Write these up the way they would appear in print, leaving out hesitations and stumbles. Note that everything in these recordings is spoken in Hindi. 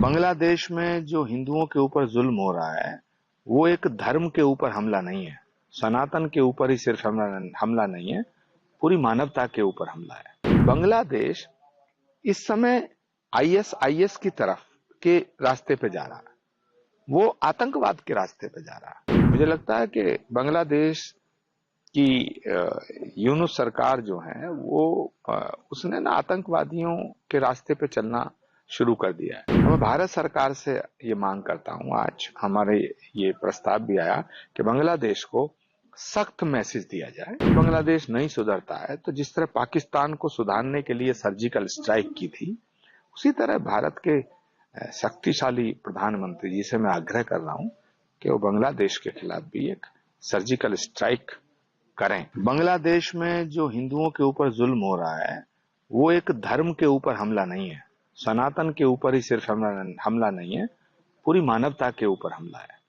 बांग्लादेश में जो हिंदुओं के ऊपर जुल्म हो रहा है वो एक धर्म के ऊपर हमला नहीं है, सनातन के ऊपर ही सिर्फ हमला नहीं है, पूरी मानवता के ऊपर हमला है। बांग्लादेश इस समय आईएसआईएस की तरफ के रास्ते पे जा रहा है, वो आतंकवाद के रास्ते पे जा रहा है। मुझे लगता है कि बांग्लादेश की यूनुस सरकार जो है वो उसने ना आतंकवादियों के रास्ते पे चलना शुरू कर दिया है। मैं भारत सरकार से ये मांग करता हूं, आज हमारे ये प्रस्ताव भी आया कि बांग्लादेश को सख्त मैसेज दिया जाए। बांग्लादेश नहीं सुधरता है तो जिस तरह पाकिस्तान को सुधारने के लिए सर्जिकल स्ट्राइक की थी, उसी तरह भारत के शक्तिशाली प्रधानमंत्री जी से मैं आग्रह कर रहा हूं कि वो बांग्लादेश के खिलाफ भी एक सर्जिकल स्ट्राइक करें। बांग्लादेश में जो हिंदुओं के ऊपर जुल्म हो रहा है वो एक धर्म के ऊपर हमला नहीं है, सनातन के ऊपर ही सिर्फ हमला नहीं है, पूरी मानवता के ऊपर हमला है।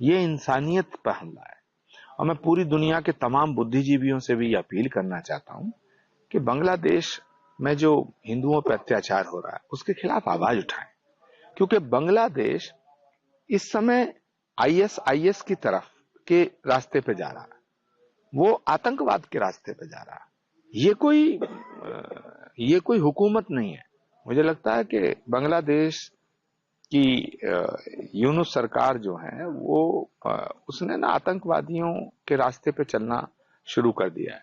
ये इंसानियत पर हमला है। और मैं पूरी दुनिया के तमाम बुद्धिजीवियों से भी अपील करना चाहता हूं कि बांग्लादेश में जो हिंदुओं पर अत्याचार हो रहा है उसके खिलाफ आवाज उठाएं, क्योंकि बांग्लादेश इस समय आईएसआईएस की तरफ के रास्ते पे जा रहा है, वो आतंकवाद के रास्ते पे जा रहा है। ये कोई हुकूमत नहीं है। मुझे लगता है कि बांग्लादेश की यूनुस सरकार जो है वो उसने ना आतंकवादियों के रास्ते पे चलना शुरू कर दिया है।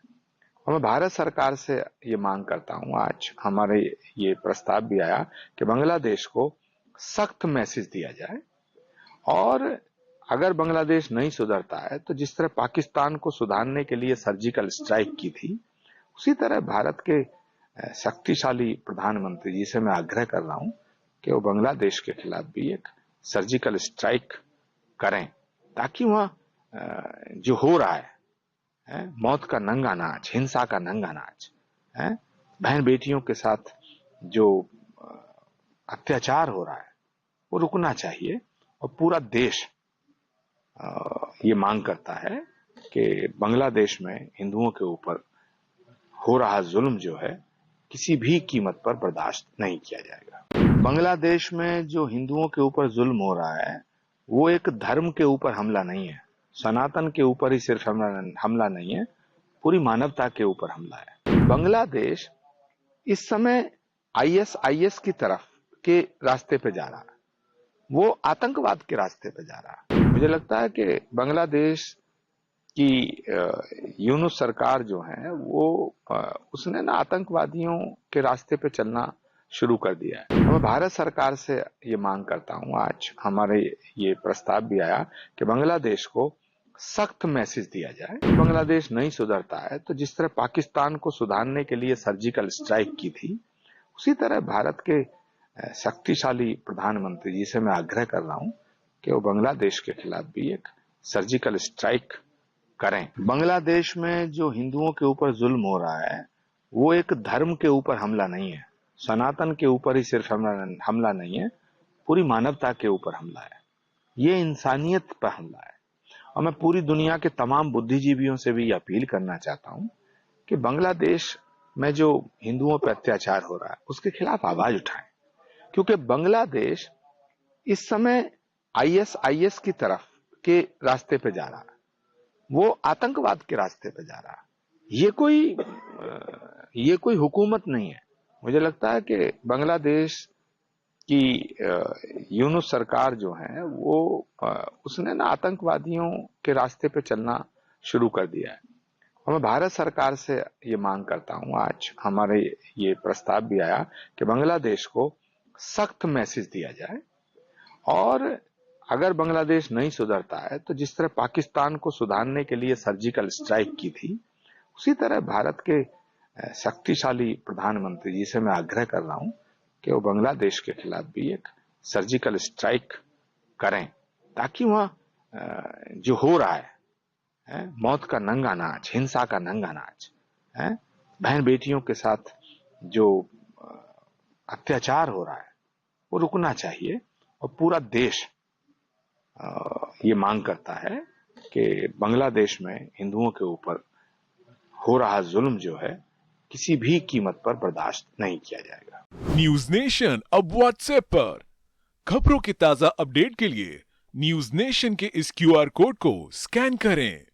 और मैं भारत सरकार से ये मांग करता हूं, आज हमारे ये प्रस्ताव भी आया कि बांग्लादेश को सख्त मैसेज दिया जाए। और अगर बांग्लादेश नहीं सुधरता है तो जिस तरह पाकिस्तान को सुधारने के लिए सर्जिकल स्ट्राइक की थी, उसी तरह भारत के शक्तिशाली प्रधानमंत्री जी से मैं आग्रह कर रहा हूं कि वो बांग्लादेश के खिलाफ भी एक सर्जिकल स्ट्राइक करें, ताकि वहां जो हो रहा है मौत का नंगा नाच, हिंसा का नंगा नाच, बहन बेटियों के साथ जो अत्याचार हो रहा है वो रुकना चाहिए। और पूरा देश ये मांग करता है कि बांग्लादेश में हिंदुओं के ऊपर हो रहा जुल्म जो है किसी भी कीमत पर बर्दाश्त नहीं किया जाएगा। बांग्लादेश में जो हिंदुओं के ऊपर जुल्म हो रहा है वो एक धर्म के ऊपर हमला नहीं है, सनातन के ऊपर ही सिर्फ हमला नहीं है, पूरी मानवता के ऊपर हमला है। बांग्लादेश इस समय आईएसआईएस की तरफ के रास्ते पे जा रहा है, वो आतंकवाद के रास्ते पे जा रहा है। मुझे लगता है कि बांग्लादेश की यूनुस सरकार जो है वो उसने ना आतंकवादियों के रास्ते पे चलना शुरू कर दिया है। मैं भारत सरकार से ये मांग करता हूं, आज हमारे ये प्रस्ताव भी आया कि बांग्लादेश को सख्त मैसेज दिया जाए। बांग्लादेश नहीं सुधरता है तो जिस तरह पाकिस्तान को सुधारने के लिए सर्जिकल स्ट्राइक की थी, उसी तरह भारत के शक्तिशाली प्रधानमंत्री जी से मैं आग्रह कर रहा हूं कि वो बांग्लादेश के खिलाफ भी एक सर्जिकल स्ट्राइक करें। बांग्लादेश में जो हिंदुओं के ऊपर जुल्म हो रहा है वो एक धर्म के ऊपर हमला नहीं है, सनातन के ऊपर ही सिर्फ हमला नहीं है, पूरी मानवता के ऊपर हमला है। ये इंसानियत पर हमला है। और मैं पूरी दुनिया के तमाम बुद्धिजीवियों से भी अपील करना चाहता हूं कि बांग्लादेश में जो हिंदुओं पर अत्याचार हो रहा है उसके खिलाफ आवाज उठाएं, क्योंकि बांग्लादेश इस समय आईएसआईएस की तरफ के रास्ते पे जा रहा है, वो आतंकवाद के रास्ते पे जा रहा है। ये कोई हुकूमत नहीं है। मुझे लगता है कि बांग्लादेश की यूनुस सरकार जो है वो उसने ना आतंकवादियों के रास्ते पे चलना शुरू कर दिया है। और मैं भारत सरकार से ये मांग करता हूं, आज हमारे ये प्रस्ताव भी आया कि बांग्लादेश को सख्त मैसेज दिया जाए। और अगर बांग्लादेश नहीं सुधरता है तो जिस तरह पाकिस्तान को सुधारने के लिए सर्जिकल स्ट्राइक की थी, उसी तरह भारत के शक्तिशाली प्रधानमंत्री जी से मैं आग्रह कर रहा हूं कि वो बांग्लादेश के खिलाफ भी एक सर्जिकल स्ट्राइक करें, ताकि वहां जो हो रहा है मौत का नंगा नाच, हिंसा का नंगा नाच, बहन बेटियों के साथ जो अत्याचार हो रहा है वो रुकना चाहिए। और पूरा देश ये मांग करता है कि बांग्लादेश में हिंदुओं के ऊपर हो रहा जुल्म जो है किसी भी कीमत पर बर्दाश्त नहीं किया जाएगा। न्यूज नेशन अब व्हाट्सएप पर खबरों के ताजा अपडेट के लिए न्यूज नेशन के इस क्यूआर कोड को स्कैन करें